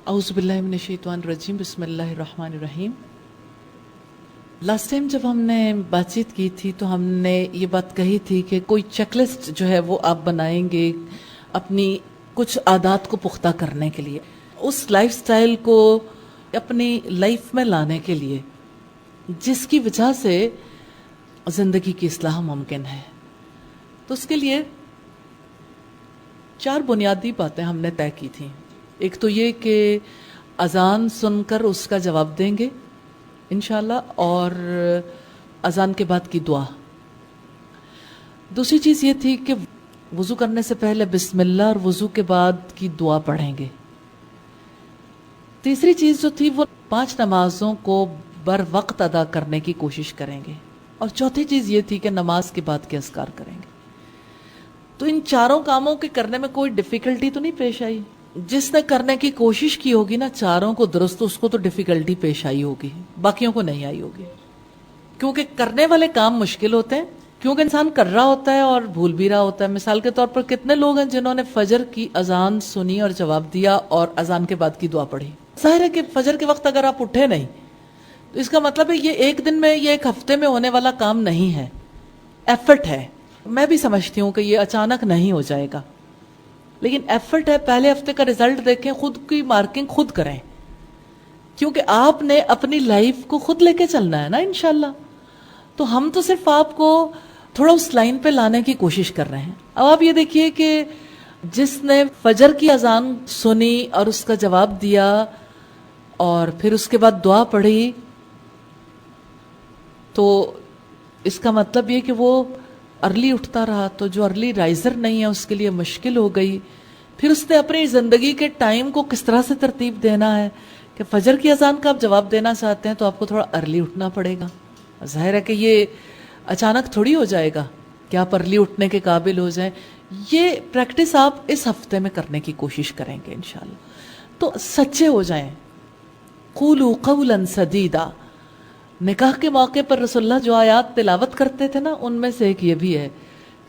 اعوذ باللہ من الشیطان الرجیم بسم اللہ الرحمن الرحیم۔ لاسٹ ٹائم جب ہم نے بات چیت کی تھی تو ہم نے یہ بات کہی تھی کہ کوئی چیک لسٹ جو ہے وہ آپ بنائیں گے اپنی کچھ عادات کو پختہ کرنے کے لیے، اس لائف سٹائل کو اپنی لائف میں لانے کے لیے جس کی وجہ سے زندگی کی اصلاح ممکن ہے۔ تو اس کے لیے 4 بنیادی باتیں ہم نے طے کی تھیں۔ ایک تو یہ کہ اذان سن کر اس کا جواب دیں گے انشاءاللہ، اور اذان کے بعد کی دعا۔ دوسری چیز یہ تھی کہ وضو کرنے سے پہلے بسم اللہ اور وضو کے بعد کی دعا پڑھیں گے۔ تیسری چیز جو تھی وہ 5 نمازوں کو بر وقت ادا کرنے کی کوشش کریں گے، اور چوتھی چیز یہ تھی کہ نماز کے بعد کے اذکار کریں گے۔ تو ان 4 کاموں کے کرنے میں کوئی ڈیفیکلٹی تو نہیں پیش آئی؟ جس نے کرنے کی کوشش کی ہوگی نا 4 کو درست، اس کو تو ڈیفیکلٹی پیش آئی ہوگی، باقیوں کو نہیں آئی ہوگی، کیونکہ کرنے والے کام مشکل ہوتے ہیں، کیونکہ انسان کر رہا ہوتا ہے اور بھول بھی رہا ہوتا ہے۔ مثال کے طور پر کتنے لوگ ہیں جنہوں نے فجر کی اذان سنی اور جواب دیا اور اذان کے بعد کی دعا پڑھی؟ ظاہر ہے کہ فجر کے وقت اگر آپ اٹھے نہیں تو اس کا مطلب ہے یہ ایک دن میں، یہ ایک ہفتے میں ہونے والا کام نہیں ہے، ایفرٹ ہے۔ میں بھی سمجھتی ہوں کہ یہ اچانک نہیں ہو جائے گا، لیکن ایفرٹ ہے۔ پہلے ہفتے کا رزلٹ دیکھیں، خود کی مارکنگ خود کریں، کیونکہ آپ نے اپنی لائف کو خود لے کے چلنا ہے نا انشاءاللہ۔ تو ہم تو صرف آپ کو تھوڑا اس لائن پہ لانے کی کوشش کر رہے ہیں۔ اب آپ یہ دیکھیے کہ جس نے فجر کی اذان سنی اور اس کا جواب دیا اور پھر اس کے بعد دعا پڑھی، تو اس کا مطلب یہ کہ وہ ارلی اٹھتا رہا، تو جو ارلی رائزر نہیں ہے اس کے لیے مشکل ہو گئی۔ پھر اس نے اپنی زندگی کے ٹائم کو کس طرح سے ترتیب دینا ہے کہ فجر کی اذان کا آپ جواب دینا چاہتے ہیں تو آپ کو تھوڑا ارلی اٹھنا پڑے گا۔ ظاہر ہے کہ یہ اچانک تھوڑی ہو جائے گا کہ آپ ارلی اٹھنے کے قابل ہو جائیں۔ یہ پریکٹس آپ اس ہفتے میں کرنے کی کوشش کریں گے انشاءاللہ۔ تو سچے ہو جائیں، قولوا قولا سدیدا۔ نکاح کے موقع پر رسول اللہ جو آیات تلاوت کرتے تھے نا، ان میں سے ایک یہ بھی ہے،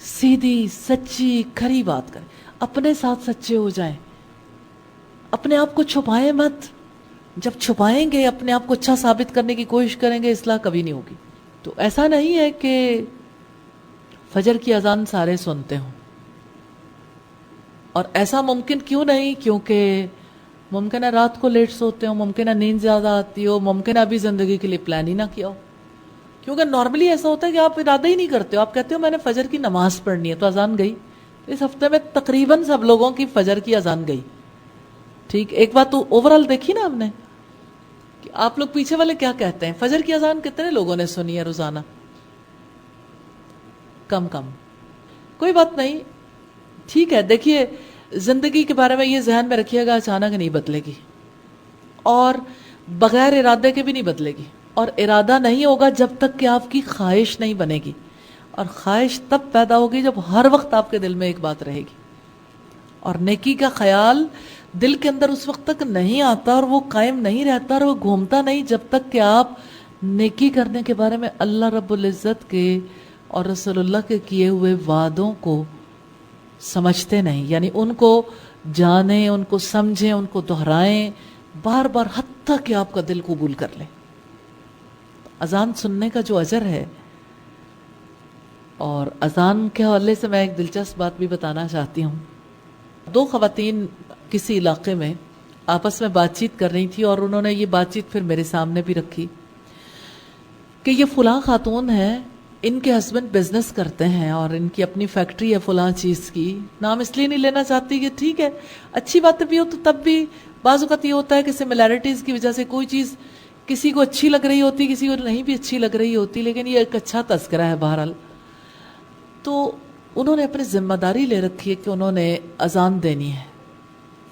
سیدھی سچی کھری بات کریں، اپنے ساتھ سچے ہو جائیں، اپنے آپ کو چھپائیں مت۔ جب چھپائیں گے، اپنے آپ کو اچھا ثابت کرنے کی کوشش کریں گے، اصلاح کبھی نہیں ہوگی۔ تو ایسا نہیں ہے کہ فجر کی اذان سارے سنتے ہوں، اور ایسا ممکن کیوں نہیں؟ کیونکہ ممکن ہے رات کو لیٹ سوتے ہو، ممکن ہے نیند زیادہ آتی ہو، ممکن ہے ابھی زندگی کے لیے پلان ہی نہ کیا ہو۔ کیونکہ نارملی ایسا ہوتا ہے کہ آپ ارادہ ہی نہیں کرتے ہو، آپ کہتے ہو میں نے فجر کی نماز پڑھنی ہے تو اذان گئی۔ اس ہفتے میں تقریباً سب لوگوں کی فجر کی اذان گئی۔ ٹھیک، ایک بات تو اوورال دیکھی نا ہم نے کہ آپ لوگ پیچھے والے کیا کہتے ہیں، فجر کی اذان کتنے لوگوں نے سنی ہے روزانہ؟ کم۔ کوئی بات نہیں، ٹھیک ہے۔ دیکھیے، زندگی کے بارے میں یہ ذہن میں رکھیے گا، اچانک نہیں بدلے گی اور بغیر ارادے کے بھی نہیں بدلے گی، اور ارادہ نہیں ہوگا جب تک کہ آپ کی خواہش نہیں بنے گی، اور خواہش تب پیدا ہوگی جب ہر وقت آپ کے دل میں ایک بات رہے گی، اور نیکی کا خیال دل کے اندر اس وقت تک نہیں آتا اور وہ قائم نہیں رہتا اور وہ گھومتا نہیں جب تک کہ آپ نیکی کرنے کے بارے میں اللہ رب العزت کے اور رسول اللہ کے کیے ہوئے وعدوں کو سمجھتے نہیں، یعنی ان کو جانیں، ان کو سمجھیں، ان کو دہرائیں بار بار، حتیٰ کہ آپ کا دل قبول کر لیں۔ اذان سننے کا جو اجر ہے، اور اذان کے حوالے سے میں ایک دلچسپ بات بھی بتانا چاہتی ہوں۔ 2 خواتین کسی علاقے میں آپس میں بات چیت کر رہی تھی، اور انہوں نے یہ بات چیت پھر میرے سامنے بھی رکھی کہ یہ فلاں خاتون ہے، ان کے ہسبینڈ بزنس کرتے ہیں اور ان کی اپنی فیکٹری ہے فلاں چیز کی، نام اس لیے نہیں لینا چاہتی کہ ٹھیک ہے اچھی بات بھی ہو تو تب بھی بعض اوقات یہ ہوتا ہے کہ سملیرٹیز کی وجہ سے کوئی چیز کسی کو اچھی لگ رہی ہوتی، کسی کو نہیں بھی اچھی لگ رہی ہوتی، لیکن یہ ایک اچھا تذکرہ ہے بہرحال۔ تو انہوں نے اپنی ذمہ داری لے رکھی ہے کہ انہوں نے اذان دینی ہے،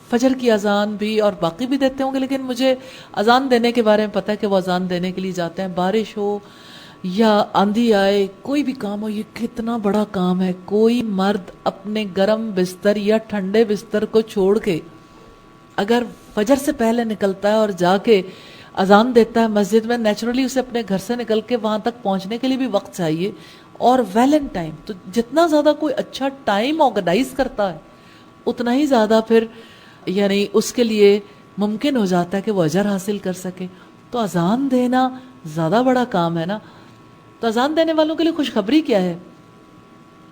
فجر کی اذان بھی، اور باقی بھی دیتے ہوں گے، لیکن مجھے اذان دینے کے بارے میں پتہ ہے کہ وہ اذان دینے کے لیے جاتے ہیں، بارش ہو یا آندھی آئے، کوئی بھی کام ہو۔ یہ کتنا بڑا کام ہے، کوئی مرد اپنے گرم بستر یا ٹھنڈے بستر کو چھوڑ کے اگر فجر سے پہلے نکلتا ہے اور جا کے اذان دیتا ہے مسجد میں، نیچرلی اسے اپنے گھر سے نکل کے وہاں تک پہنچنے کے لیے بھی وقت چاہیے، اور ویل ان ٹائم۔ تو جتنا زیادہ کوئی اچھا ٹائم آرگنائز کرتا ہے اتنا ہی زیادہ پھر یعنی اس کے لیے ممکن ہو جاتا ہے کہ وہ اجر حاصل کر سکے. تو اذان دینا زیادہ بڑا کام ہے نا. تو اذان دینے والوں کے لیے خوشخبری کیا ہے؟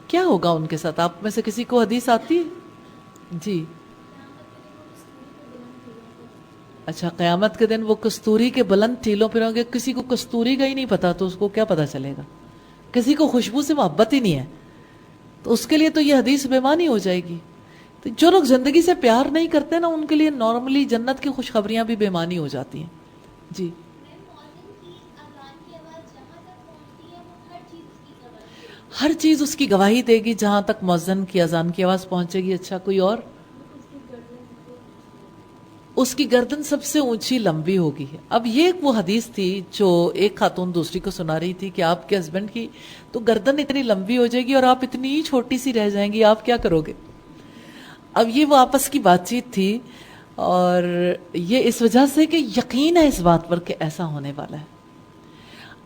کیا ہوگا ان کے ساتھ؟ آپ میں سے کسی کو حدیث آتی ہے؟ جی. اچھا، قیامت کے دن وہ کستوری کے بلند ٹیلوں پہ ہوں گے. کسی کو کستوری کا ہی نہیں پتا تو اس کو کیا پتا چلے گا؟ کسی کو خوشبو سے محبت ہی نہیں ہے تو اس کے لیے تو یہ حدیث بے معنی ہو جائے گی. تو جو لوگ زندگی سے پیار نہیں کرتے نا، ان کے لیے نارملی جنت کی خوشخبریاں بھی بے معنی ہو جاتی ہیں. جی. ہر چیز اس کی گواہی دے گی جہاں تک مؤذن کی اذان کی آواز پہنچے گی. اچھا، کوئی اور؟ اس کی گردن سب سے اونچی لمبی ہوگی. اب یہ وہ حدیث تھی جو ایک خاتون دوسری کو سنا رہی تھی کہ آپ کے ہسبینڈ کی تو گردن اتنی لمبی ہو جائے گی اور آپ اتنی چھوٹی سی رہ جائیں گی، آپ کیا کرو گے؟ اب یہ وہ آپس کی بات چیت تھی، اور یہ اس وجہ سے کہ یقین ہے اس بات پر کہ ایسا ہونے والا ہے.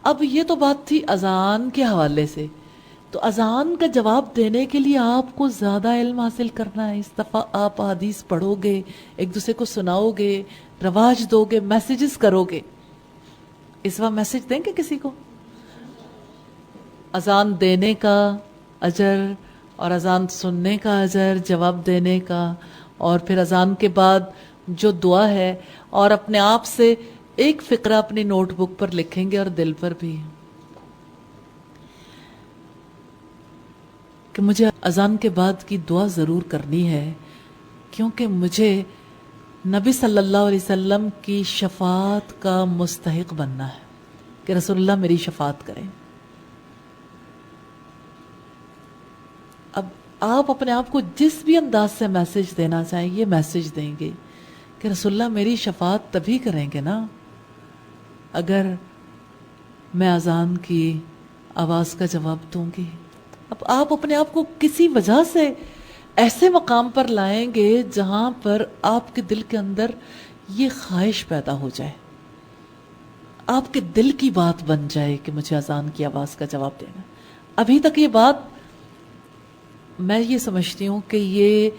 اب یہ تو بات تھی اذان کے حوالے سے. تو اذان کا جواب دینے کے لیے آپ کو زیادہ علم حاصل کرنا ہے. اس دفعہ آپ حدیث پڑھو گے، ایک دوسرے کو سناؤ گے، رواج دو گے، میسیجز کرو گے. اس وقت میسیج دیں گے کسی کو؟ اذان دینے کا اجر اور اذان سننے کا اجر، جواب دینے کا، اور پھر اذان کے بعد جو دعا ہے، اور اپنے آپ سے ایک فقرہ اپنی نوٹ بک پر لکھیں گے اور دل پر بھی کہ مجھے اذان کے بعد کی دعا ضرور کرنی ہے، کیونکہ مجھے نبی صلی اللہ علیہ وسلم کی شفاعت کا مستحق بننا ہے کہ رسول اللہ میری شفاعت کریں. اب آپ اپنے آپ کو جس بھی انداز سے میسج دینا چاہیں یہ میسج دیں گے کہ رسول اللہ میری شفاعت تبھی کریں گے نا اگر میں اذان کی آواز کا جواب دوں گی. اب آپ اپنے آپ کو کسی وجہ سے ایسے مقام پر لائیں گے جہاں پر آپ کے دل کے اندر یہ خواہش پیدا ہو جائے، آپ کے دل کی بات بن جائے کہ مجھے اذان کی آواز کا جواب دینا. ابھی تک یہ بات میں یہ سمجھتی ہوں کہ یہ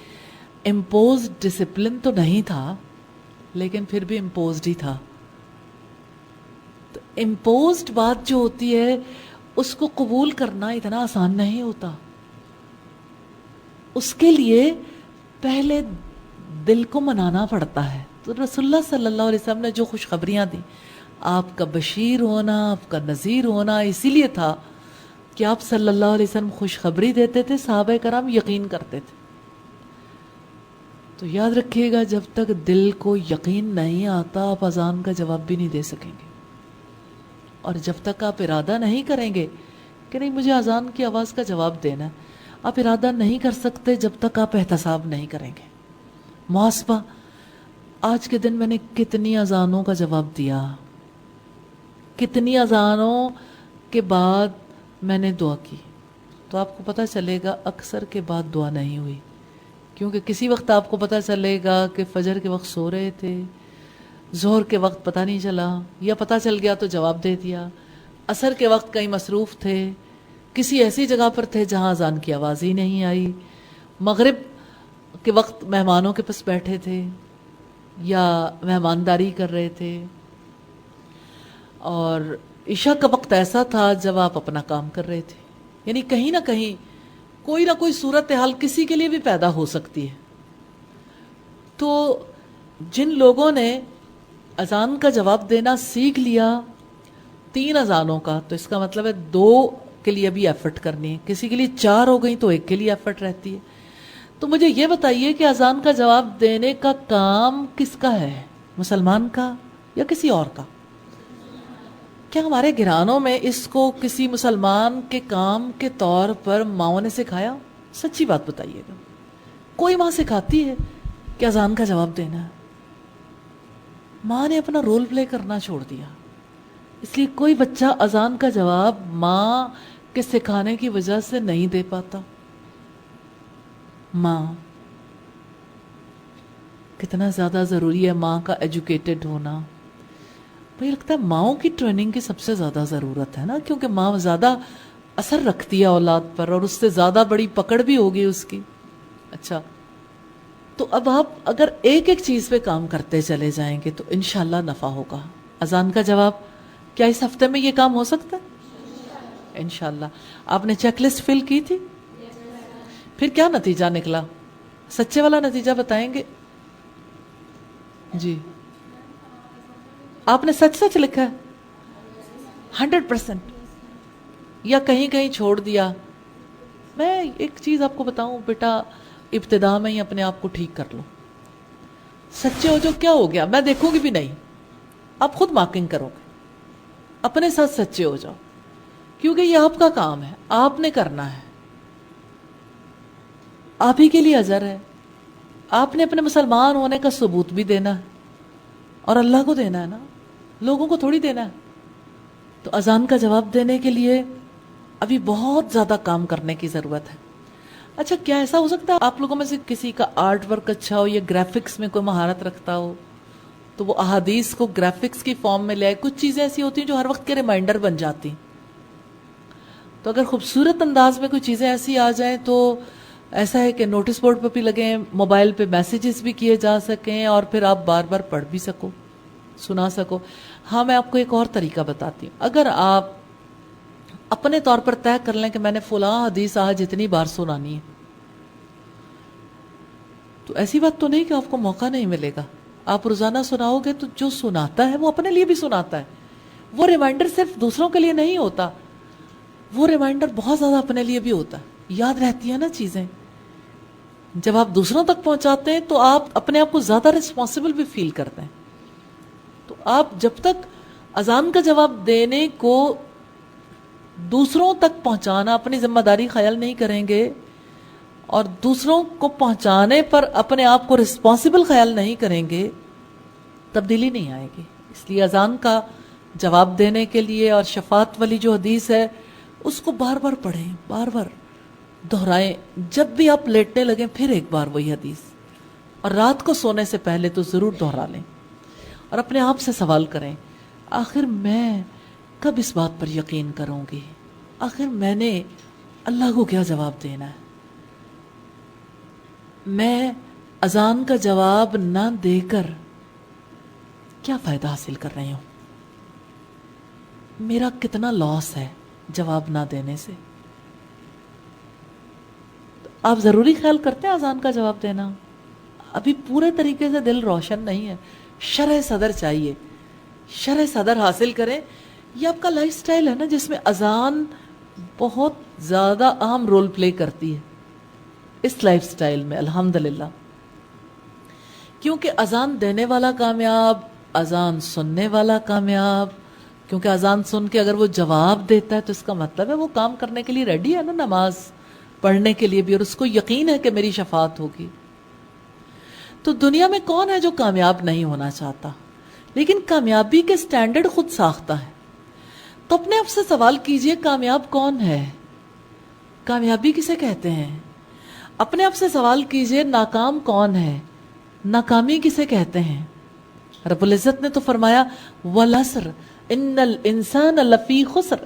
امپوزڈ ڈسپلن تو نہیں تھا، لیکن پھر بھی امپوزڈ ہی تھا. تو امپوزڈ بات جو ہوتی ہے اس کو قبول کرنا اتنا آسان نہیں ہوتا. اس کے لیے پہلے دل کو منانا پڑتا ہے. تو رسول اللہ صلی اللہ علیہ وسلم نے جو خوشخبریاں دی، آپ کا بشیر ہونا، آپ کا نذیر ہونا اسی لیے تھا کہ آپ صلی اللہ علیہ وسلم خوشخبری دیتے تھے، صحابہ کرام یقین کرتے تھے. تو یاد رکھیے گا جب تک دل کو یقین نہیں آتا آپ اذان کا جواب بھی نہیں دے سکیں گے. اور جب تک آپ ارادہ نہیں کریں گے کہ نہیں مجھے اذان کی آواز کا جواب دینا ہے، آپ ارادہ نہیں کر سکتے جب تک آپ احتساب نہیں کریں گے. محاسبہ، آج کے دن میں نے کتنی اذانوں کا جواب دیا، کتنی اذانوں کے بعد میں نے دعا کی. تو آپ کو پتہ چلے گا اکثر کے بعد دعا نہیں ہوئی، کیونکہ کسی وقت آپ کو پتہ چلے گا کہ فجر کے وقت سو رہے تھے، ظہر کے وقت پتہ نہیں چلا، یا پتہ چل گیا تو جواب دے دیا، عصر کے وقت کہیں مصروف تھے، کسی ایسی جگہ پر تھے جہاں اذان کی آواز ہی نہیں آئی، مغرب کے وقت مہمانوں کے پاس بیٹھے تھے یا مہمانداری کر رہے تھے، اور عشاء کا وقت ایسا تھا جب آپ اپنا کام کر رہے تھے. یعنی کہیں نہ کہیں کوئی نہ کوئی صورتحال کسی کے لیے بھی پیدا ہو سکتی ہے. تو جن لوگوں نے اذان کا جواب دینا سیکھ لیا 3 اذانوں کا، تو اس کا مطلب ہے 2 کے لیے بھی ایفرٹ کرنی ہے. کسی کے لیے 4 ہو گئی تو 1 کے لیے ایفرٹ رہتی ہے. تو مجھے یہ بتائیے کہ اذان کا جواب دینے کا کام کس کا ہے؟ مسلمان کا یا کسی اور کا؟ کیا ہمارے گھرانوں میں اس کو کسی مسلمان کے کام کے طور پر ماؤں نے سکھایا؟ سچی بات بتائیے گا. کوئی ماں سکھاتی ہے کہ اذان کا جواب دینا ہے؟ ماں نے اپنا رول پلے کرنا چھوڑ دیا. اس لیے کوئی بچہ اذان کا جواب ماں کے سکھانے کی وجہ سے نہیں دے پاتا. ماں کتنا زیادہ ضروری ہے، ماں کا ایجوکیٹڈ ہونا. مجھے لگتا ہے ماؤں کی ٹریننگ کی سب سے زیادہ ضرورت ہے نا، کیونکہ ماں زیادہ اثر رکھتی ہے اولاد پر، اور اس سے زیادہ بڑی پکڑ بھی ہوگی اس کی. اچھا، تو اب آپ اگر ایک ایک چیز پہ کام کرتے چلے جائیں گے تو انشاءاللہ نفع ہوگا. اذان کا جواب کیا اس ہفتے میں یہ کام ہو سکتا ہے؟ انشاءاللہ. آپ نے چیک لسٹ فل کی تھی؟ پھر کیا نتیجہ نکلا؟ سچے والا نتیجہ بتائیں گے؟ جی آپ نے سچ سچ لکھا ہے 100%، یا کہیں کہیں چھوڑ دیا؟ میں ایک چیز آپ کو بتاؤں بیٹا، ابتدا میں ہی اپنے آپ کو ٹھیک کر لو. سچے ہو جو کیا ہو گیا، میں دیکھوں گی بھی نہیں، آپ خود مارکنگ کرو گے. اپنے ساتھ سچے ہو جاؤ، کیونکہ یہ آپ کا کام ہے، آپ نے کرنا ہے، آپ ہی کے لیے اجر ہے. آپ نے اپنے مسلمان ہونے کا ثبوت بھی دینا ہے، اور اللہ کو دینا ہے نا، لوگوں کو تھوڑی دینا ہے. تو اذان کا جواب دینے کے لیے ابھی بہت زیادہ کام کرنے کی ضرورت ہے. اچھا کیا ایسا ہو سکتا ہے آپ لوگوں میں سے کسی کا آرٹ ورک اچھا ہو یا گرافکس میں کوئی مہارت رکھتا ہو تو وہ احادیث کو گرافکس کی فارم میں لے آئے؟ کچھ چیزیں ایسی ہوتی ہیں جو ہر وقت کے ریمائنڈر بن جاتی. تو اگر خوبصورت انداز میں کوئی چیزیں ایسی آ جائیں تو ایسا ہے کہ نوٹس بورڈ پہ بھی لگیں، موبائل پہ میسیجز بھی کیے جا سکیں، اور پھر آپ بار بار پڑھ بھی سکو، سنا سکو. ہاں میں آپ کو ایک اور طریقہ بتاتی ہوں. اگر آپ اپنے طور پر طے کر لیں کہ میں نے فلاں حدیث آج اتنی بار سنانی ہے، تو ایسی بات تو نہیں کہ آپ کو موقع نہیں ملے گا. آپ روزانہ سناؤ گے تو جو سناتا ہے وہ اپنے لیے بھی سناتا ہے. وہ ریمائنڈر صرف دوسروں کے لیے نہیں ہوتا، وہ ریمائنڈر بہت زیادہ اپنے لیے بھی ہوتا ہے. یاد رہتی ہیں نا چیزیں. جب آپ دوسروں تک پہنچاتے ہیں تو آپ اپنے آپ کو زیادہ رسپانسبل بھی فیل کرتے ہیں. تو آپ جب تک اذان کا جواب دینے کو دوسروں تک پہنچانا اپنی ذمہ داری خیال نہیں کریں گے، اور دوسروں کو پہنچانے پر اپنے آپ کو رسپانسبل خیال نہیں کریں گے، تبدیلی نہیں آئے گی. اس لیے اذان کا جواب دینے کے لیے اور شفاعت والی جو حدیث ہے اس کو بار بار پڑھیں، بار بار دہرائیں. جب بھی آپ لیٹنے لگیں پھر ایک بار وہی حدیث، اور رات کو سونے سے پہلے تو ضرور دہرا لیں. اور اپنے آپ سے سوال کریں، آخر میں کب اس بات پر یقین کروں گی؟ آخر میں نے اللہ کو کیا جواب دینا ہے؟ میں اذان کا جواب نہ دے کر کیا فائدہ حاصل کر رہی ہوں؟ میرا کتنا لاس ہے جواب نہ دینے سے؟ آپ ضروری خیال کرتے ہیں اذان کا جواب دینا؟ ابھی پورے طریقے سے دل روشن نہیں ہے، شرح صدر چاہیے. شرح صدر حاصل کریں. یہ آپ کا لائف سٹائل ہے نا جس میں اذان بہت زیادہ اہم رول پلے کرتی ہے. اس لائف سٹائل میں الحمدللہ، کیونکہ اذان دینے والا کامیاب، اذان سننے والا کامیاب. کیونکہ اذان سن کے اگر وہ جواب دیتا ہے تو اس کا مطلب ہے وہ کام کرنے کے لیے ریڈی ہے نا، نماز پڑھنے کے لیے بھی، اور اس کو یقین ہے کہ میری شفاعت ہوگی. تو دنیا میں کون ہے جو کامیاب نہیں ہونا چاہتا؟ لیکن کامیابی کے سٹینڈرڈ خود ساختہ ہے. تو اپنے آپ سے سوال کیجئے، کامیاب کون ہے؟ کامیابی کسے کہتے ہیں؟ اپنے آپ سے سوال کیجئے، ناکام کون ہے؟ ناکامی کسے کہتے ہیں؟ رب العزت نے تو فرمایا وَالْعَصْرِ إِنَّ الْإِنسَانَ لَفِي خُسْرٍ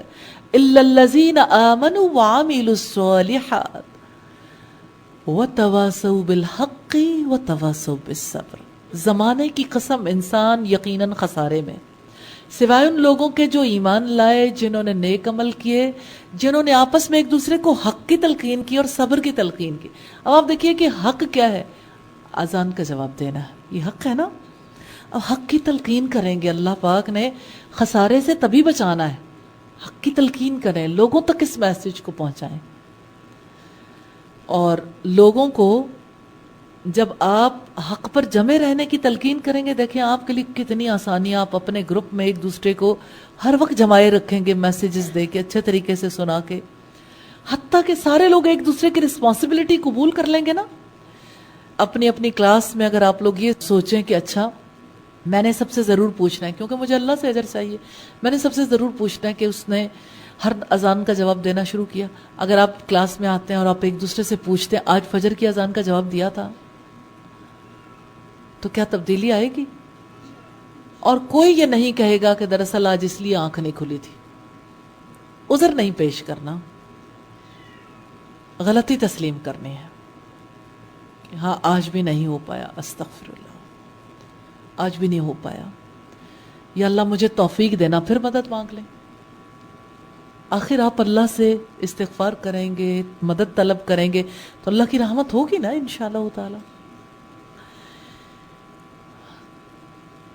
إِلَّا الَّذِينَ آمَنُوا وَعَمِلُوا الصَّالِحَاتِ وَتَوَاصَوْا بِالْحَقِّ وَتَوَاصَوْا بِالصَّبْرِ. زمانے کی قسم، انسان یقیناً خسارے میں، سوائے ان لوگوں کے جو ایمان لائے، جنہوں نے نیک عمل کیے، جنہوں نے آپس میں ایک دوسرے کو حق کی تلقین کی اور صبر کی تلقین کی. اب آپ دیکھیے کہ حق کیا ہے؟ اذان کا جواب دینا ہے، یہ حق ہے نا. اب حق کی تلقین کریں گے. اللہ پاک نے خسارے سے تبھی بچانا ہے، حق کی تلقین کریں، لوگوں تک اس میسج کو پہنچائیں. اور لوگوں کو جب آپ حق پر جمے رہنے کی تلقین کریں گے، دیکھیں آپ کے لیے کتنی آسانی. آپ اپنے گروپ میں ایک دوسرے کو ہر وقت جمائے رکھیں گے، میسیجز دے کے، اچھے طریقے سے سنا کے، حتیٰ کہ سارے لوگ ایک دوسرے کی رسپانسبلٹی قبول کر لیں گے نا. اپنی اپنی کلاس میں اگر آپ لوگ یہ سوچیں کہ اچھا میں نے سب سے ضرور پوچھنا ہے، کیونکہ مجھے اللہ سے اجر چاہیے، میں نے سب سے ضرور پوچھنا ہے کہ اس نے ہر اذان کا جواب دینا شروع کیا. اگر آپ کلاس میں آتے ہیں اور آپ ایک دوسرے سے پوچھتے ہیں آج فجر کی اذان کا جواب دیا تھا، تو کیا تبدیلی آئے گی؟ اور کوئی یہ نہیں کہے گا کہ دراصل آج اس لیے آنکھ نہیں کھلی تھی. عذر نہیں پیش کرنا، غلطی تسلیم کرنی ہے. ہاں آج بھی نہیں ہو پایا، استغفر اللہ، آج بھی نہیں ہو پایا، یا اللہ مجھے توفیق دینا، پھر مدد مانگ لیں۔ آخر آپ اللہ سے استغفار کریں گے، مدد طلب کریں گے تو اللہ کی رحمت ہوگی نا انشاءاللہ تعالی۔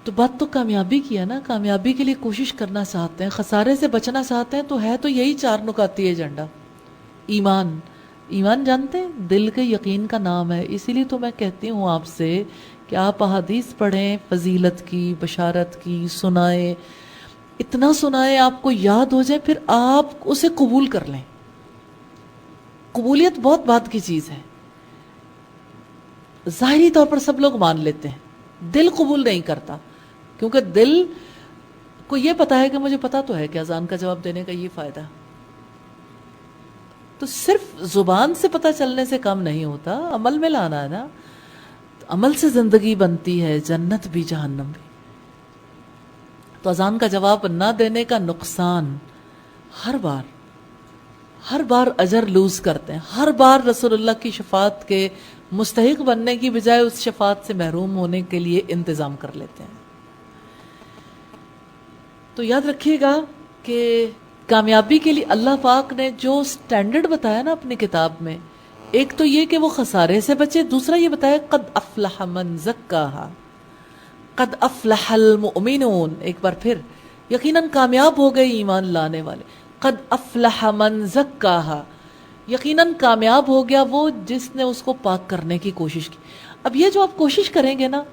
تو بات تو کامیابی کی ہے نا، کامیابی کے لیے کوشش کرنا چاہتے ہیں، خسارے سے بچنا چاہتے ہیں، تو ہے تو یہی 4 نکاتی ایجنڈا۔ ایمان، ایمان جانتے ہیں دل کے یقین کا نام ہے، اسی لیے تو میں کہتی ہوں آپ سے کہ آپ احادیث پڑھیں فضیلت کی، بشارت کی، سنائیں، اتنا سنائیں آپ کو یاد ہو جائے، پھر آپ اسے قبول کر لیں۔ قبولیت بہت بات کی چیز ہے، ظاہری طور پر سب لوگ مان لیتے ہیں، دل قبول نہیں کرتا، کیونکہ دل کو یہ پتا ہے کہ مجھے پتا تو ہے کہ اذان کا جواب دینے کا یہ فائدہ، تو صرف زبان سے پتہ چلنے سے کام نہیں ہوتا، عمل میں لانا ہے نا، عمل سے زندگی بنتی ہے، جنت بھی جہنم بھی۔ تو اذان کا جواب نہ دینے کا نقصان، ہر بار اجر لوز کرتے ہیں، ہر بار رسول اللہ کی شفاعت کے مستحق بننے کی بجائے اس شفاعت سے محروم ہونے کے لیے انتظام کر لیتے ہیں۔ تو یاد رکھیے گا کہ کامیابی کے لیے اللہ پاک نے جو سٹینڈرڈ بتایا نا اپنی کتاب میں، ایک تو یہ کہ وہ خسارے سے بچے، دوسرا یہ بتایا قد افلح من زکاہا، قد افلح المؤمنون، ایک بار پھر یقیناً کامیاب ہو گئے ایمان لانے والے، قد افلح من زکاہا، یقیناً کامیاب ہو گیا وہ جس نے اس کو پاک کرنے کی کوشش کی۔ اب یہ جو آپ کوشش کریں گے نا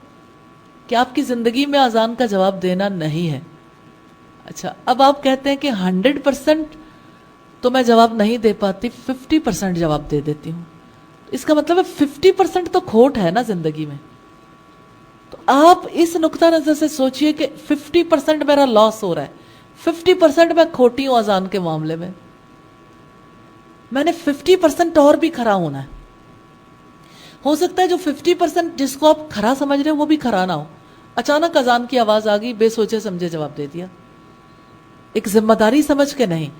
کہ آپ کی زندگی میں اذان کا جواب دینا نہیں ہے، اچھا اب آپ کہتے ہیں کہ 100% تو میں جواب نہیں دے پاتی، 50% جواب دے دیتی ہوں، اس کا مطلب ہے 50% تو کھوٹ ہے نا زندگی میں۔ تو آپ اس نقطہ نظر سے سوچئے کہ 50% میرا لاس ہو رہا ہے، 50% میں کھوٹی ہوں اذان کے معاملے میں نے 50% اور بھی کھرا ہونا ہے۔ ہو سکتا ہے جو 50% جس کو آپ کھرا سمجھ رہے ہیں وہ بھی کھرا نہ ہو، اچانک اذان کی آواز آ گئی، بے سوچے سمجھے جواب دے دیا، ایک ذمہ داری سمجھ کے نہیں،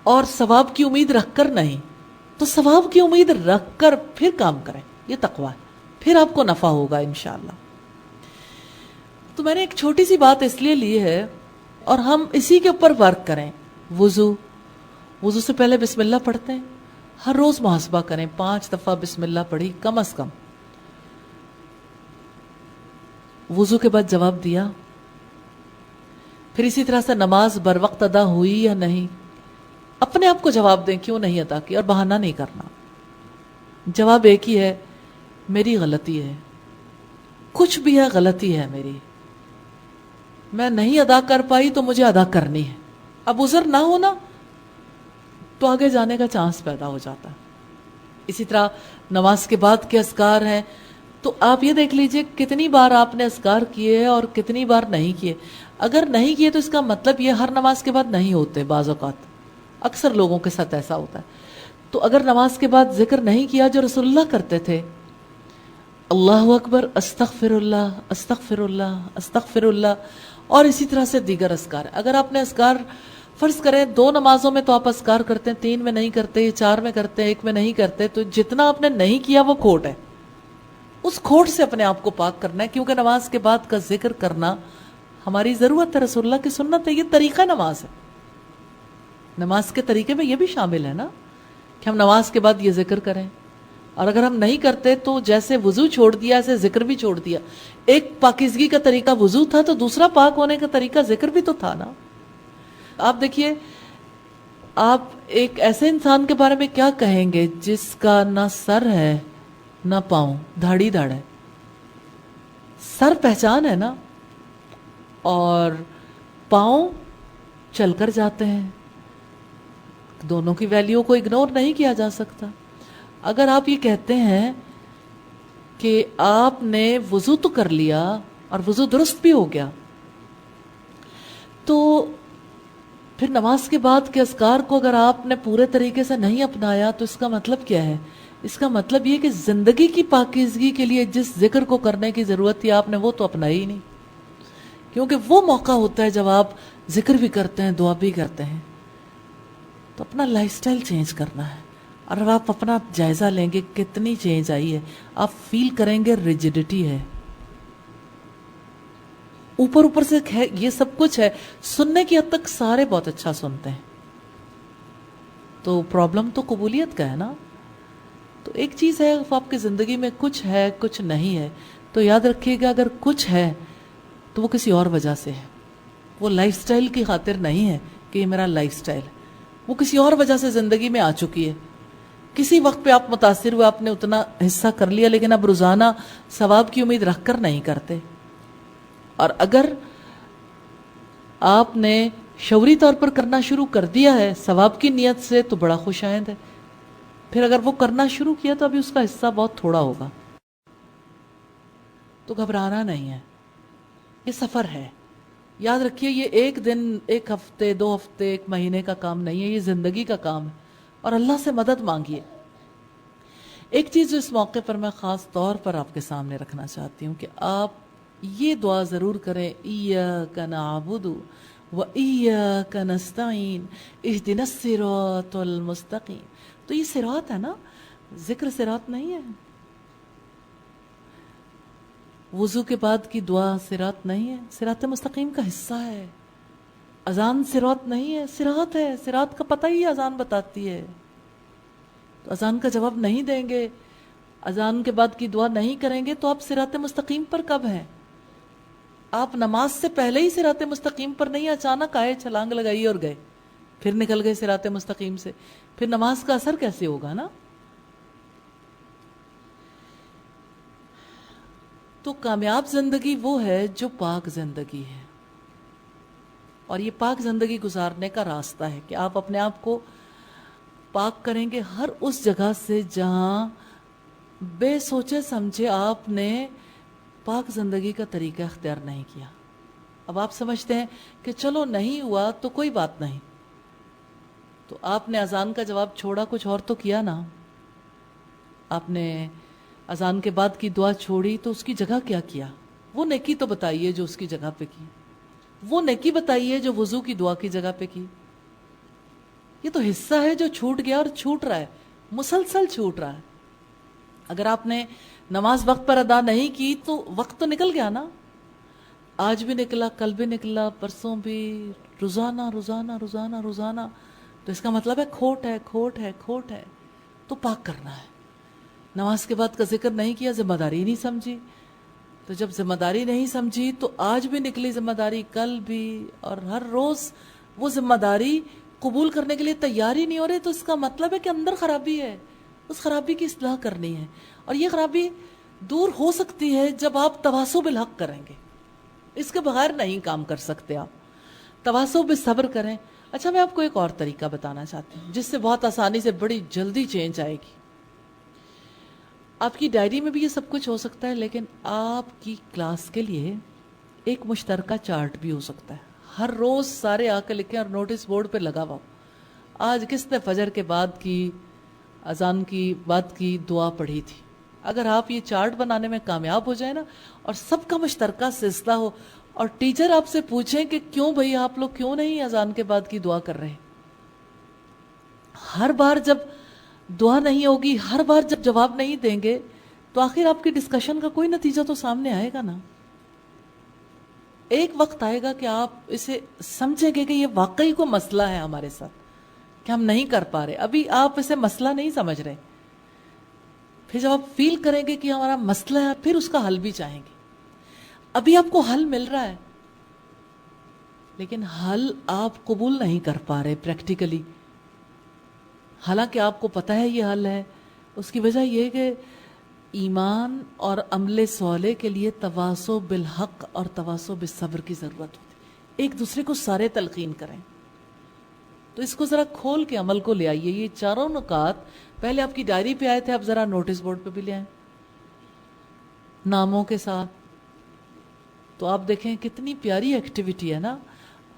اور ثواب کی امید رکھ کر نہیں، تو ثواب کی امید رکھ کر پھر کام کریں، یہ تقویٰ ہے، پھر آپ کو نفع ہوگا انشاءاللہ۔ تو میں نے ایک چھوٹی سی بات اس لیے لی ہے اور ہم اسی کے اوپر ورک کریں۔ وضو سے پہلے بسم اللہ پڑھتے ہیں، ہر روز محاسبہ کریں، 5 دفعہ بسم اللہ پڑھی کم از کم، وضو کے بعد جواب دیا، پھر اسی طرح سے نماز بر وقت ادا ہوئی یا نہیں، اپنے آپ کو جواب دیں کیوں نہیں ادا کی، اور بہانہ نہیں کرنا، جواب ایک ہی ہے، میری غلطی ہے، کچھ بھی ہے غلطی ہے میری، میں نہیں ادا کر پائی تو مجھے ادا کرنی ہے، اب عذر نہ ہونا تو آگے جانے کا چانس پیدا ہو جاتا ہے۔ اسی طرح نماز کے بعد کے اذکار ہیں، تو آپ یہ دیکھ لیجئے کتنی بار آپ نے اذکار کیے اور کتنی بار نہیں کیے، اگر نہیں کیے تو اس کا مطلب یہ ہر نماز کے بعد نہیں ہوتے، بعض اوقات اکثر لوگوں کے ساتھ ایسا ہوتا ہے، تو اگر نماز کے بعد ذکر نہیں کیا جو رسول اللہ کرتے تھے، اللہ اکبر، استغفر اللہ، استغفر اللہ، استغفر اللہ، اور اسی طرح سے دیگر اذکار، اگر آپ نے اذکار فرض کریں 2 نمازوں میں تو آپ اذکار کرتے ہیں، 3 میں نہیں کرتے، 4 میں کرتے ہیں، 1 میں نہیں کرتے، تو جتنا آپ نے نہیں کیا وہ کھوٹ ہے، اس کھوٹ سے اپنے آپ کو پاک کرنا ہے، کیونکہ نماز کے بعد کا ذکر کرنا ہماری ضرورت ہے، رسول اللہ کی سنت ہے، یہ طریقہ نماز ہے، نماز کے طریقے میں یہ بھی شامل ہے نا کہ ہم نماز کے بعد یہ ذکر کریں، اور اگر ہم نہیں کرتے تو جیسے وضو چھوڑ دیا ایسے ذکر بھی چھوڑ دیا، ایک پاکیزگی کا طریقہ وضو تھا تو دوسرا پاک ہونے کا طریقہ ذکر بھی تو تھا نا۔ آپ دیکھیے، آپ ایک ایسے انسان کے بارے میں کیا کہیں گے جس کا نہ سر ہے نہ پاؤں، دھاڑی دھاڑ ہے، سر پہچان ہے نا، اور پاؤں چل کر جاتے ہیں، دونوں کی ویلیو کو اگنور نہیں کیا جا سکتا۔ اگر آپ یہ کہتے ہیں کہ آپ نے وضو تو کر لیا اور وضو درست بھی ہو گیا، تو پھر نماز کے بعد کے اذکار کو اگر آپ نے پورے طریقے سے نہیں اپنایا تو اس کا مطلب کیا ہے؟ اس کا مطلب یہ کہ زندگی کی پاکیزگی کے لیے جس ذکر کو کرنے کی ضرورت تھی آپ نے وہ تو اپنایا ہی نہیں، کیونکہ وہ موقع ہوتا ہے جب آپ ذکر بھی کرتے ہیں، دعا بھی کرتے ہیں، تو اپنا لائف سٹائل چینج کرنا ہے۔ اور اب آپ اپنا جائزہ لیں گے کتنی چینج آئی ہے. آپ فیل کریں گے ریجڈیٹی ہے. اوپر اوپر سے یہ سب کچھ ہے, سننے کی حد تک سارے بہت اچھا سنتے ہیں, تو پرابلم تو قبولیت کا ہے نا. تو ایک چیز ہے, آپ کی زندگی میں کچھ ہے کچھ نہیں ہے, تو یاد رکھیے گا اگر کچھ ہے تو وہ کسی اور وجہ سے ہے. وہ لائف سٹائل کی خاطر نہیں ہے کہ یہ میرا لائف سٹائل ہے, وہ کسی اور وجہ سے زندگی میں آ چکی ہے. کسی وقت پہ آپ متاثر ہوئے, آپ نے اتنا حصہ کر لیا, لیکن اب روزانہ ثواب کی امید رکھ کر نہیں کرتے. اور اگر آپ نے شعوری طور پر کرنا شروع کر دیا ہے ثواب کی نیت سے, تو بڑا خوش آئند ہے. پھر اگر وہ کرنا شروع کیا تو ابھی اس کا حصہ بہت تھوڑا ہوگا, تو گھبرانا نہیں ہے. یہ سفر ہے, یاد رکھیے. یہ ایک دن, ایک ہفتے, 2 ہفتے, 1 مہینے کا کام نہیں ہے, یہ زندگی کا کام ہے. اور اللہ سے مدد مانگیے. ایک چیز جو اس موقع پر میں خاص طور پر آپ کے سامنے رکھنا چاہتی ہوں کہ آپ یہ دعا ضرور کریں, ایاک نعبد و ایاک نستعین اہدنا الصراط المستقیم. تو یہ صراط ہے نا, ذکر صراط نہیں ہے. وضو کے بعد کی دعا صراط نہیں ہے, صراط مستقیم کا حصہ ہے. اذان صراط نہیں ہے, صراط ہے. صراط کا پتہ ہی اذان بتاتی ہے. تو اذان کا جواب نہیں دیں گے, اذان کے بعد کی دعا نہیں کریں گے, تو آپ صراط مستقیم پر کب ہیں؟ آپ نماز سے پہلے ہی صراط مستقیم پر نہیں, اچانک آئے, چھلانگ لگائی اور گئے, پھر نکل گئے صراط مستقیم سے. پھر نماز کا اثر کیسے ہوگا نا. تو کامیاب زندگی وہ ہے جو پاک زندگی ہے, اور یہ پاک زندگی گزارنے کا راستہ ہے کہ آپ اپنے آپ کو پاک کریں گے ہر اس جگہ سے جہاں بے سوچے سمجھے آپ نے پاک زندگی کا طریقہ اختیار نہیں کیا. اب آپ سمجھتے ہیں کہ چلو نہیں ہوا تو کوئی بات نہیں, تو آپ نے اذان کا جواب چھوڑا, کچھ اور تو کیا نا. آپ نے اذان کے بعد کی دعا چھوڑی, تو اس کی جگہ کیا کیا؟ وہ نیکی تو بتائیے جو اس کی جگہ پہ کی, وہ نیکی بتائیے جو وضو کی دعا کی جگہ پہ کی. یہ تو حصہ ہے جو چھوٹ گیا, اور چھوٹ رہا ہے, مسلسل چھوٹ رہا ہے. اگر آپ نے نماز وقت پر ادا نہیں کی تو وقت تو نکل گیا نا. آج بھی نکلا, کل بھی نکلا, پرسوں بھی, روزانہ روزانہ روزانہ روزانہ. تو اس کا مطلب ہے کھوٹ ہے, کھوٹ ہے, کھوٹ ہے. تو پاک کرنا ہے. نماز کے بعد کا ذکر نہیں کیا, ذمہ داری نہیں سمجھی. تو جب ذمہ داری نہیں سمجھی تو آج بھی نکلی ذمہ داری, کل بھی, اور ہر روز وہ ذمہ داری قبول کرنے کے لیے تیار ہی نہیں ہو رہے, تو اس کا مطلب ہے کہ اندر خرابی ہے. اس خرابی کی اصلاح کرنی ہے, اور یہ خرابی دور ہو سکتی ہے جب آپ تواصو بالحق کریں گے. اس کے بغیر نہیں کام کر سکتے آپ. تواصو بالصبر کریں. اچھا, میں آپ کو ایک اور طریقہ بتانا چاہتی ہوں جس سے بہت آسانی سے بڑی جلدی چینج آئے گی. آپ کی ڈائری میں بھی یہ سب کچھ ہو سکتا ہے, لیکن آپ کی کلاس کے لیے ایک مشترکہ چارٹ بھی ہو سکتا ہے. ہر روز سارے آ کے لکھیں اور نوٹس بورڈ پہ لگا ہوا, آج کس نے فجر کے بعد کی, اذان کی بعد کی دعا پڑھی تھی. اگر آپ یہ چارٹ بنانے میں کامیاب ہو جائیں نا, اور سب کا مشترکہ سلسلہ ہو, اور ٹیچر آپ سے پوچھیں کہ کیوں بھائی آپ لوگ کیوں نہیں اذان کے بعد کی دعا کر رہے, ہر بار جب دعا نہیں ہوگی, ہر بار جب جواب نہیں دیں گے, تو آخر آپ کی ڈسکشن کا کوئی نتیجہ تو سامنے آئے گا نا. ایک وقت آئے گا کہ آپ اسے سمجھیں گے کہ یہ واقعی کو مسئلہ ہے ہمارے ساتھ, کہ ہم نہیں کر پا رہے. ابھی آپ اسے مسئلہ نہیں سمجھ رہے. پھر جب آپ فیل کریں گے کہ ہمارا مسئلہ ہے, پھر اس کا حل بھی چاہیں گے. ابھی آپ کو حل مل رہا ہے, لیکن حل آپ قبول نہیں کر پا رہے پریکٹیکلی, حالانکہ آپ کو پتہ ہے یہ حل ہے. اس کی وجہ یہ کہ ایمان اور عمل صالح کے لیے تواصو بالحق اور تواصو بالصبر کی ضرورت ہوتی ہے. ایک دوسرے کو سارے تلقین کریں. تو اس کو ذرا کھول کے عمل کو لے آئیے. یہ چاروں نکات پہلے آپ کی ڈائری پہ آئے تھے, اب ذرا نوٹس بورڈ پہ بھی لے آئیں ناموں کے ساتھ. تو آپ دیکھیں کتنی پیاری ایکٹیویٹی ہے نا.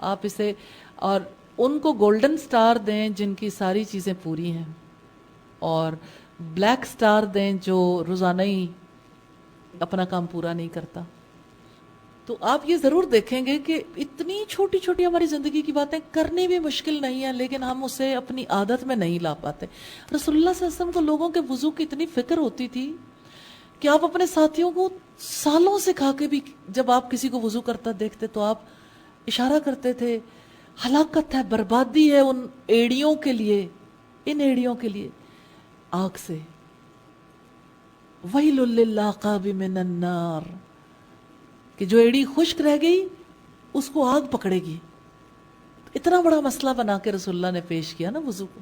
آپ اسے, اور ان کو گولڈن سٹار دیں جن کی ساری چیزیں پوری ہیں, اور بلیک سٹار دیں جو روزانہ ہی اپنا کام پورا نہیں کرتا. تو آپ یہ ضرور دیکھیں گے کہ اتنی چھوٹی چھوٹی ہماری زندگی کی باتیں کرنی بھی مشکل نہیں ہے، لیکن ہم اسے اپنی عادت میں نہیں لا پاتے۔ رسول اللہ صلی اللہ علیہ وسلم کو لوگوں کے وضو کی اتنی فکر ہوتی تھی کہ آپ اپنے ساتھیوں کو سالوں سکھا کے بھی جب آپ کسی کو وضو کرتا دیکھتے تو آپ اشارہ کرتے تھے، ہلاکت ہے، بربادی ہے ان ایڑیوں کے لیے، ان ایڑیوں کے لیے آگ سے، وَيْلٌ لِّلْعَقَابِ مِنَ النَّارِ، کہ جو ایڑی خشک رہ گئی اس کو آگ پکڑے گی۔ اتنا بڑا مسئلہ بنا کے رسول اللہ نے پیش کیا نا وضو کو۔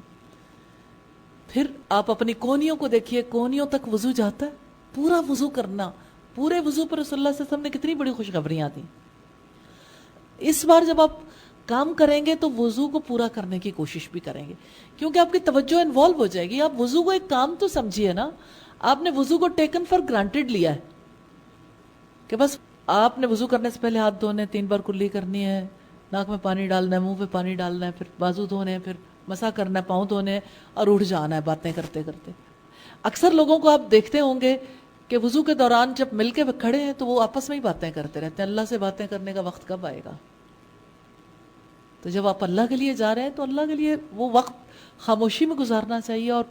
پھر آپ اپنی کونیوں کو دیکھیے، کونیوں تک وضو جاتا ہے، پورا وضو کرنا، پورے وضو پر رسول اللہ صلی اللہ علیہ وسلم نے کتنی بڑی خوشخبریاں دیں۔ اس بار جب آپ کام کریں گے تو وضو کو پورا کرنے کی کوشش بھی کریں گے، کیونکہ آپ کی توجہ انوالو ہو جائے گی۔ آپ وضو کو ایک کام تو سمجھیے نا، آپ نے وضو کو ٹیکن فار گرانٹیڈ لیا ہے کہ بس آپ نے وضو کرنے سے پہلے ہاتھ دھونے، 3 بار کلی کرنی ہے، ناک میں پانی ڈالنا ہے، منہ پہ پانی ڈالنا ہے، پھر بازو دھونے ہیں، پھر مسح کرنا ہے، پاؤں دھونے ہیں، اور اٹھ جانا ہے باتیں کرتے کرتے۔ اکثر لوگوں کو آپ دیکھتے ہوں گے کہ وضو کے دوران جب مل کے کھڑے ہیں تو وہ آپس میں ہی باتیں کرتے رہتے ہیں، اللہ سے باتیں کرنے کا وقت کب آئے گا؟ تو جب آپ اللہ کے لیے جا رہے ہیں تو اللہ کے لیے وہ وقت خاموشی میں گزارنا چاہیے اور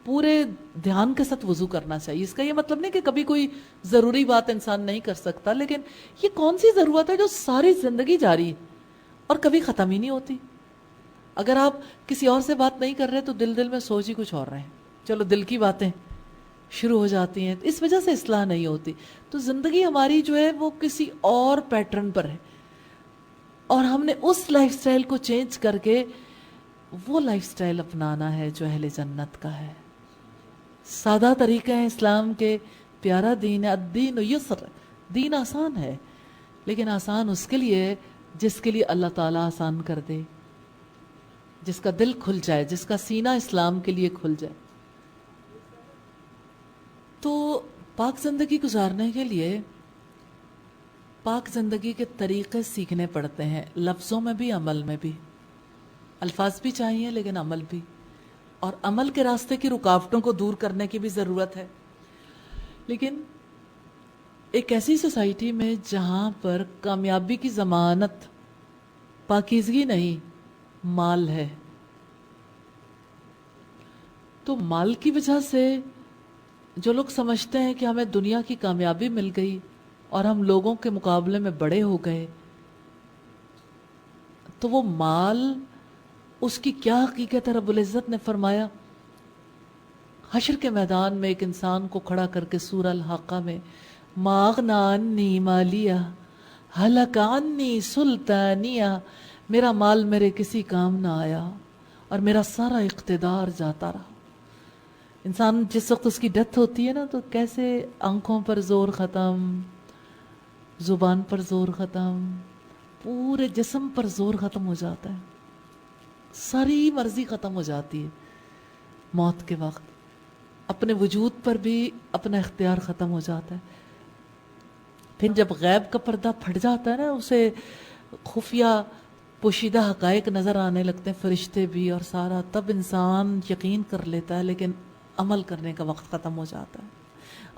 پورے دھیان کے ساتھ وضو کرنا چاہیے۔ اس کا یہ مطلب نہیں کہ کبھی کوئی ضروری بات انسان نہیں کر سکتا، لیکن یہ کون سی ضرورت ہے جو ساری زندگی جاری ہے اور کبھی ختم ہی نہیں ہوتی؟ اگر آپ کسی اور سے بات نہیں کر رہے تو دل میں سوچ ہی کچھ اور رہے ہیں، چلو دل کی باتیں شروع ہو جاتی ہیں، اس وجہ سے اصلاح نہیں ہوتی۔ تو زندگی ہماری جو ہے وہ کسی اور پیٹرن پر ہے، اور ہم نے اس لائف سٹائل کو چینج کر کے وہ لائف سٹائل اپنانا ہے جو اہل جنت کا ہے۔ سادہ طریقے ہیں اسلام کے، پیارا دین ہے، الدین یسر، دین آسان ہے، لیکن آسان اس کے لیے ہے جس کے لیے اللہ تعالیٰ آسان کر دے، جس کا دل کھل جائے، جس کا سینہ اسلام کے لیے کھل جائے۔ تو پاک زندگی گزارنے کے لیے پاک زندگی کے طریقے سیکھنے پڑتے ہیں، لفظوں میں بھی، عمل میں بھی۔ الفاظ بھی چاہیے لیکن عمل بھی، اور عمل کے راستے کی رکاوٹوں کو دور کرنے کی بھی ضرورت ہے۔ لیکن ایک ایسی سوسائٹی میں جہاں پر کامیابی کی ضمانت پاکیزگی نہیں، مال ہے، تو مال کی وجہ سے جو لوگ سمجھتے ہیں کہ ہمیں دنیا کی کامیابی مل گئی اور ہم لوگوں کے مقابلے میں بڑے ہو گئے، تو وہ مال، اس کی کیا حقیقت ہے؟ رب العزت نے فرمایا حشر کے میدان میں ایک انسان کو کھڑا کر کے سورہ الحاقہ میں، ما اغنی عنی مالیہ ہلک عنی سلطانیہ، میرا مال میرے کسی کام نہ آیا اور میرا سارا اقتدار جاتا رہا۔ انسان جس وقت اس کی ڈیتھ ہوتی ہے نا تو کیسے آنکھوں پر زور ختم، زبان پر زور ختم، پورے جسم پر زور ختم ہو جاتا ہے، ساری مرضی ختم ہو جاتی ہے موت کے وقت، اپنے وجود پر بھی اپنا اختیار ختم ہو جاتا ہے۔ پھر جب غیب کا پردہ پھٹ جاتا ہے نا، اسے خفیہ پوشیدہ حقائق نظر آنے لگتے ہیں، فرشتے بھی اور سارا، تب انسان یقین کر لیتا ہے، لیکن عمل کرنے کا وقت ختم ہو جاتا ہے۔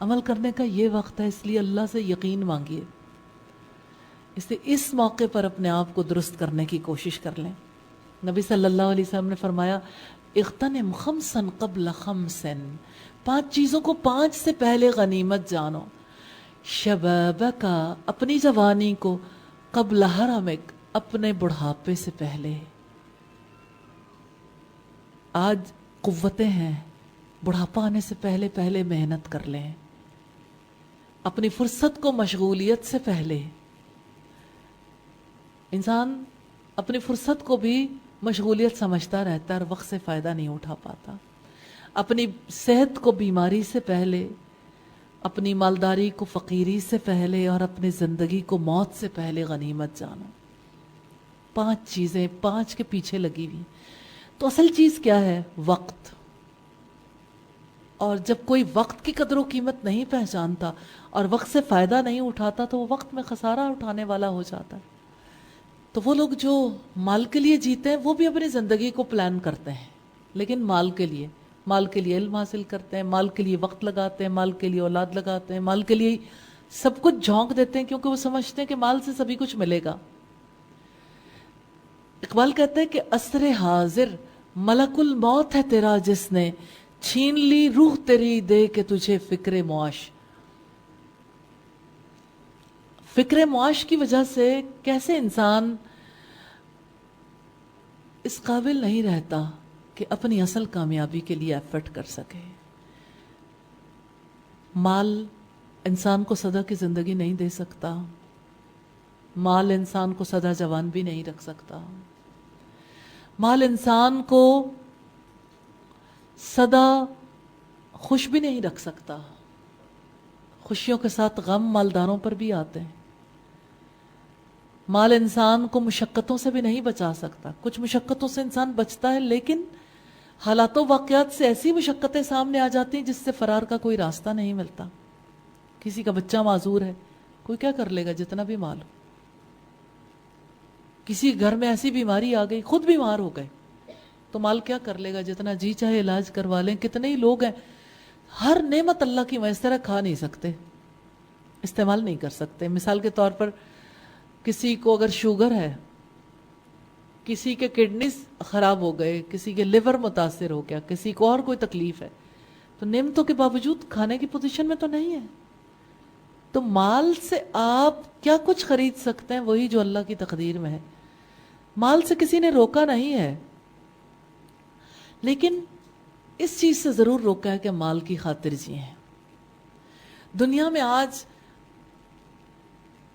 عمل کرنے کا یہ وقت ہے، اس لیے اللہ سے یقین مانگیے، اس لیے اس موقع پر اپنے آپ کو درست کرنے کی کوشش کر لیں۔ نبی صلی اللہ علیہ وسلم نے فرمایا اغتنم خمسا قبل خمس، 5 چیزوں کو 5 سے پہلے غنیمت جانو۔ شبابک، اپنی جوانی کو، قبل حرمک، اپنے بڑھاپے سے پہلے۔ آج قوتیں ہیں، بڑھاپا آنے سے پہلے پہلے محنت کر لیں، اپنی فرصت کو مشغولیت سے پہلے۔ انسان اپنی فرصت کو بھی مشغولیت سمجھتا رہتا ہے اور وقت سے فائدہ نہیں اٹھا پاتا۔ اپنی صحت کو بیماری سے پہلے، اپنی مالداری کو فقیری سے پہلے، اور اپنی زندگی کو موت سے پہلے غنیمت جانو۔ 5 چیزیں 5 کے پیچھے لگی ہوئی۔ تو اصل چیز کیا ہے؟ وقت۔ اور جب کوئی وقت کی قدر و قیمت نہیں پہچانتا اور وقت سے فائدہ نہیں اٹھاتا تو وہ وقت میں خسارہ اٹھانے والا ہو جاتا ہے۔ تو وہ لوگ جو مال کے لیے جیتے ہیں وہ بھی اپنی زندگی کو پلان کرتے ہیں، لیکن مال کے لیے علم حاصل کرتے ہیں، مال کے لیے وقت لگاتے ہیں، مال کے لیے اولاد لگاتے ہیں، مال کے لیے سب کچھ جھونک دیتے ہیں کیونکہ وہ سمجھتے ہیں کہ مال سے سبھی کچھ ملے گا. اقبال کہتے ہیں کہ عصر حاضر ملک الموت ہے تیرا جس نے چھین لی روح تیری دے کے تجھے فکر معاش. فکر معاش کی وجہ سے کیسے انسان اس قابل نہیں رہتا کہ اپنی اصل کامیابی کے لیے ایفرٹ کر سکے. مال انسان کو سدا کی زندگی نہیں دے سکتا. مال انسان کو سدا جوان بھی نہیں رکھ سکتا. مال انسان کو سدا خوش بھی نہیں رکھ سکتا. خوشیوں کے ساتھ غم مالداروں پر بھی آتے ہیں. مال انسان کو مشقتوں سے بھی نہیں بچا سکتا. کچھ مشقتوں سے انسان بچتا ہے لیکن حالات و واقعات سے ایسی مشقتیں سامنے آ جاتی ہیں جس سے فرار کا کوئی راستہ نہیں ملتا. کسی کا بچہ معذور ہے, کوئی کیا کر لے گا جتنا بھی مال ہو. کسی گھر میں ایسی بیماری آ گئی, خود بیمار ہو گئے, تو مال کیا کر لے گا, جتنا جی چاہے علاج کروا لیں. کتنے ہی لوگ ہیں ہر نعمت اللہ کی میسر کھا نہیں سکتے, استعمال نہیں کر سکتے. مثال کے طور پر کسی کو اگر شوگر ہے, کسی کے کڈنیز خراب ہو گئے, کسی کے لیور متاثر ہو گیا, کسی کو اور کوئی تکلیف ہے, تو نعمتوں کے باوجود کھانے کی پوزیشن میں تو نہیں ہے. تو مال سے آپ کیا کچھ خرید سکتے ہیں, وہی جو اللہ کی تقدیر میں ہے. مال سے کسی نے روکا نہیں ہے, لیکن اس چیز سے ضرور روکا ہے کہ مال کی خاطر جیئیں. دنیا میں آج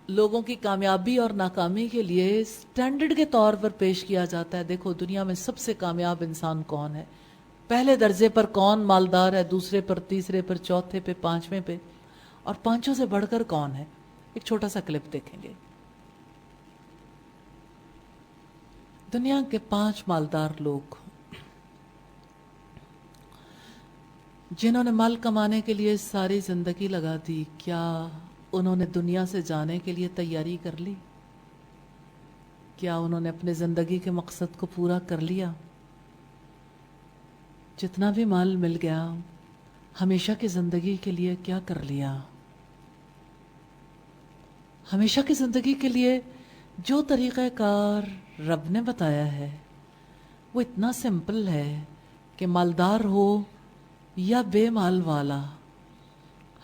لوگوں کی کامیابی اور ناکامی کے لیے سٹینڈرڈ کے طور پر پیش کیا جاتا ہے. دیکھو دنیا میں سب سے کامیاب انسان کون ہے, پہلے درجے پر کون مالدار ہے, دوسرے پر, تیسرے پر, چوتھے پہ, پانچویں پہ, اور پانچوں سے بڑھ کر کون ہے. ایک چھوٹا سا کلپ دیکھیں گے. دنیا کے 5 مالدار لوگ جنہوں نے مال کمانے کے لیے ساری زندگی لگا دی, کیا انہوں نے دنیا سے جانے کے لیے تیاری کر لی؟ کیا انہوں نے اپنے زندگی کے مقصد کو پورا کر لیا؟ جتنا بھی مال مل گیا ہمیشہ کی زندگی کے لیے کیا کر لیا؟ ہمیشہ کی زندگی کے لیے جو طریقہ کار رب نے بتایا ہے وہ اتنا سمپل ہے کہ مالدار ہو یا بے مال والا,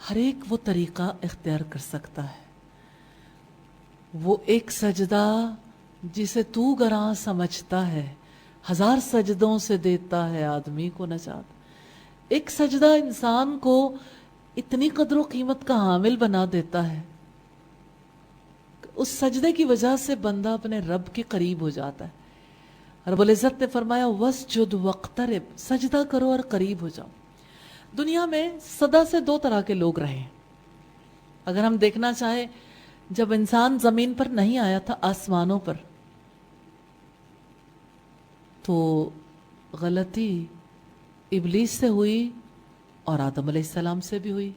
ہر ایک وہ طریقہ اختیار کر سکتا ہے. وہ ایک سجدہ جسے تو گراں سمجھتا ہے, 1000 سجدوں سے دیتا ہے آدمی کو نجات. ایک سجدہ انسان کو اتنی قدر و قیمت کا حامل بنا دیتا ہے, اس سجدے کی وجہ سے بندہ اپنے رب کے قریب ہو جاتا ہے. رب العزت نے فرمایا وَاسْجُدْ وَاقْتَرِبْ, سجدہ کرو اور قریب ہو جاؤ. دنیا میں صدا سے 2 طرح کے لوگ رہے. اگر ہم دیکھنا چاہیں, جب انسان زمین پر نہیں آیا تھا, آسمانوں پر, تو غلطی ابلیس سے ہوئی اور آدم علیہ السلام سے بھی ہوئی.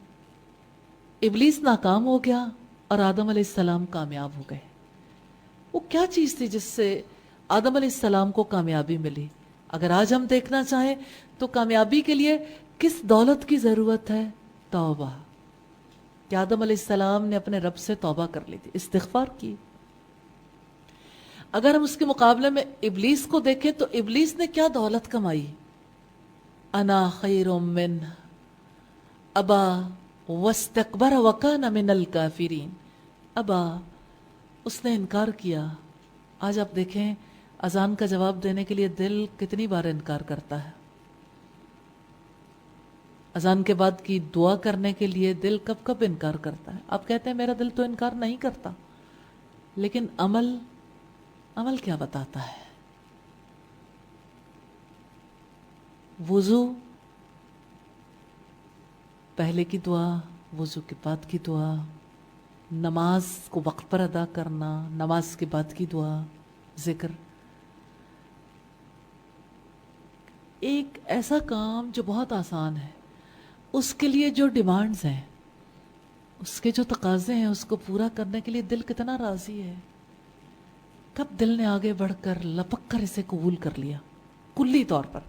ابلیس ناکام ہو گیا اور آدم علیہ السلام کامیاب ہو گئے. وہ کیا چیز تھی جس سے آدم علیہ السلام کو کامیابی ملی؟ اگر آج ہم دیکھنا چاہیں تو کامیابی کے لیے کس دولت کی ضرورت ہے؟ توبہ. کہ آدم علیہ السلام نے اپنے رب سے توبہ کر لی تھی, استغفار کی. اگر ہم اس کے مقابلے میں ابلیس کو دیکھیں تو ابلیس نے کیا دولت کمائی؟ انا خیر من ابا واستکبر وکان من الکافرین. ابا, اس نے انکار کیا. آج آپ دیکھیں اذان کا جواب دینے کے لیے دل کتنی بار انکار کرتا ہے. اذان کے بعد کی دعا کرنے کے لیے دل کب کب انکار کرتا ہے. آپ کہتے ہیں میرا دل تو انکار نہیں کرتا, لیکن عمل کیا بتاتا ہے؟ وضو پہلے کی دعا, وضو کے بعد کی دعا, نماز کو وقت پر ادا کرنا, نماز کے بعد کی دعا, ذکر. ایک ایسا کام جو بہت آسان ہے, اس کے لیے جو ڈیمانڈز ہیں, اس کے جو تقاضے ہیں, اس کو پورا کرنے کے لیے دل کتنا راضی ہے. کب دل نے آگے بڑھ کر لپک کر اسے قبول کر لیا کلی طور پر؟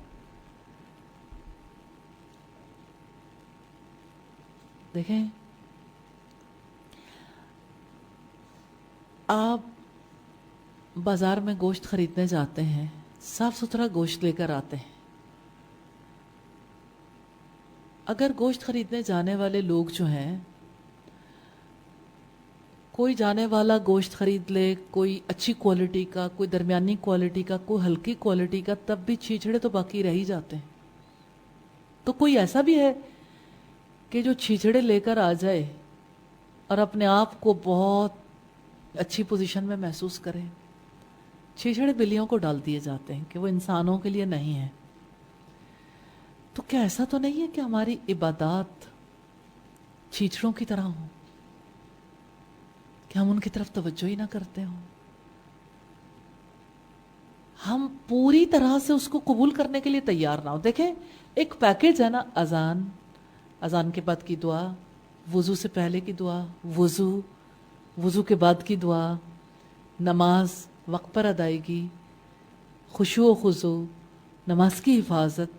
دیکھیں آپ بازار میں گوشت خریدنے جاتے ہیں، صاف ستھرا گوشت لے کر آتے ہیں. اگر گوشت خریدنے جانے والے لوگ جو ہیں، کوئی جانے والا گوشت خرید لے، کوئی اچھی کوالٹی کا، کوئی درمیانی کوالٹی کا، کوئی ہلکی کوالٹی کا، تب بھی چھیچھڑے تو باقی رہ ہی جاتے ہیں. تو کوئی ایسا بھی ہے کہ جو چھیچھڑے لے کر آ جائے اور اپنے آپ کو بہت اچھی پوزیشن میں محسوس کرے؟ چھیچھڑے بلیوں کو ڈال دیے جاتے ہیں کہ وہ انسانوں کے لیے نہیں ہیں. تو کیا ایسا تو نہیں ہے کہ ہماری عبادات چھیچڑوں کی طرح ہوں کہ ہم ان کی طرف توجہ ہی نہ کرتے ہوں؟ ہم پوری طرح سے اس کو قبول کرنے کے لیے تیار نہ ہو. دیکھیں ایک پیکج ہے نا، اذان کے بعد کی دعا، وضو سے پہلے کی دعا، وضو کے بعد کی دعا، نماز وقت پر ادائیگی، خشوع و خضوع، نماز کی حفاظت،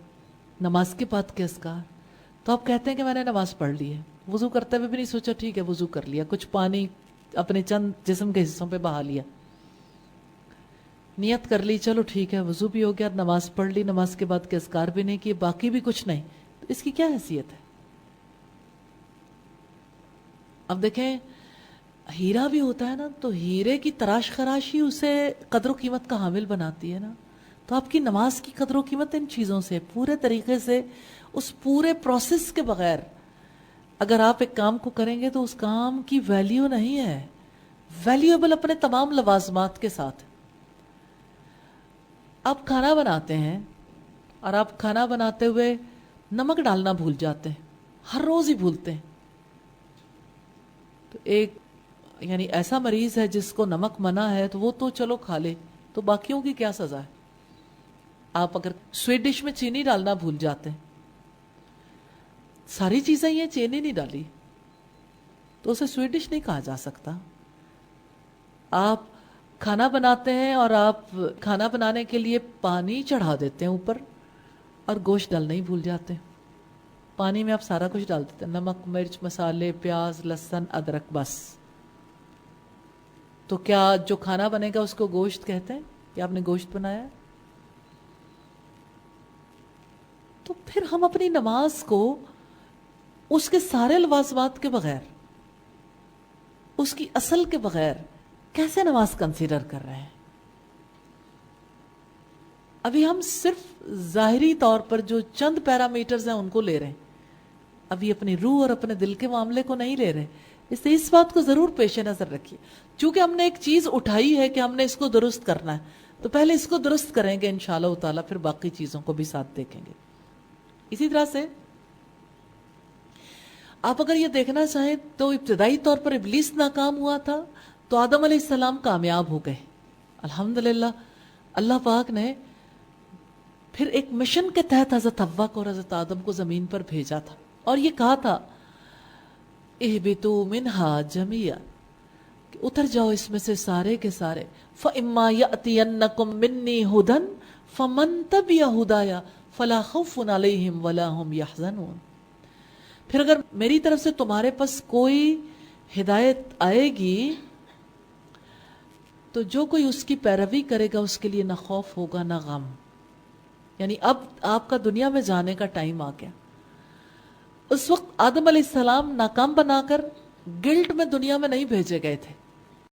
نماز کے بعد کے اذکار. تو آپ کہتے ہیں کہ میں نے نماز پڑھ لی ہے، وضو کرتے ہوئے بھی نہیں سوچا ٹھیک ہے وضو کر لیا، کچھ پانی اپنے چند جسم کے حصوں پہ بہا لیا، نیت کر لی چلو ٹھیک ہے وضو بھی ہو گیا، نماز پڑھ لی، نماز کے بعد کے اذکار بھی نہیں کیے، باقی بھی کچھ نہیں، تو اس کی کیا حیثیت ہے؟ اب دیکھیں ہیرا بھی ہوتا ہے نا، تو ہیرے کی تراش خراش ہی اسے قدر و قیمت کا حامل بناتی ہے نا. تو آپ کی نماز کی قدر و قیمت ان چیزوں سے، پورے طریقے سے اس پورے پروسیس کے بغیر اگر آپ ایک کام کو کریں گے تو اس کام کی ویلیو نہیں ہے. ویلیوبل اپنے تمام لوازمات کے ساتھ. آپ کھانا بناتے ہیں اور آپ کھانا بناتے ہوئے نمک ڈالنا بھول جاتے ہیں، ہر روز ہی بھولتے ہیں. تو ایک یعنی ایسا مریض ہے جس کو نمک منع ہے تو وہ تو چلو کھا لے، تو باقیوں کی کیا سزا ہے؟ آپ اگر سویٹ ڈش میں چینی ڈالنا بھول جاتے ہیں، ساری چیزیں یہ چینی نہیں ڈالی تو اسے سویٹ ڈش نہیں کہا جا سکتا. آپ کھانا بناتے ہیں اور آپ کھانا بنانے کے لیے پانی چڑھا دیتے ہیں اوپر اور گوشت ڈالنا ہی بھول جاتے ہیں. پانی میں آپ سارا کچھ ڈال دیتے ہیں، نمک مرچ مسالے پیاز لہسن ادرک، بس. تو کیا جو کھانا بنے گا اس کو گوشت کہتے ہیں کہ آپ نے گوشت بنایا ہے؟ تو پھر ہم اپنی نماز کو اس کے سارے لوازمات کے بغیر، اس کی اصل کے بغیر کیسے نماز کنسیڈر کر رہے ہیں؟ ابھی ہم صرف ظاہری طور پر جو چند پیرامیٹرز ہیں ان کو لے رہے ہیں، ابھی اپنی روح اور اپنے دل کے معاملے کو نہیں لے رہے. اس لیے اس بات کو ضرور پیش نظر رکھیے، چونکہ ہم نے ایک چیز اٹھائی ہے کہ ہم نے اس کو درست کرنا ہے، تو پہلے اس کو درست کریں گے انشاءاللہ تعالیٰ، پھر باقی چیزوں کو بھی ساتھ دیکھیں گے. اسی طرح سے آپ اگر یہ دیکھنا چاہیں تو ابتدائی طور پر ابلیس ناکام ہوا تھا تو آدم علیہ السلام کامیاب ہو گئے. الحمدللہ اللہ پاک نے پھر ایک مشن کے تحت حضرت حوا کو اور حضرت آدم کو زمین پر بھیجا تھا اور یہ کہا تھا اہبطوا منہا جمیعا، کہ اتر جاؤ اس میں سے سارے کے سارے. فَإِمَّا يَأْتِيَنَّكُم مِّنِّي هُدًى فَمَن تَبِعَ هُدَايَ فَلَا خَوْفٌ عَلَيْهِمْ وَلَا هُمْ يَحْزَنُونَ. پھر اگر میری طرف سے تمہارے پاس کوئی ہدایت آئے گی تو جو کوئی اس کی پیروی کرے گا اس کے لیے نہ خوف ہوگا نہ غم. یعنی اب آپ کا دنیا میں جانے کا ٹائم آ گیا. اس وقت آدم علیہ السلام ناکام بنا کر گلٹ میں دنیا میں نہیں بھیجے گئے تھے،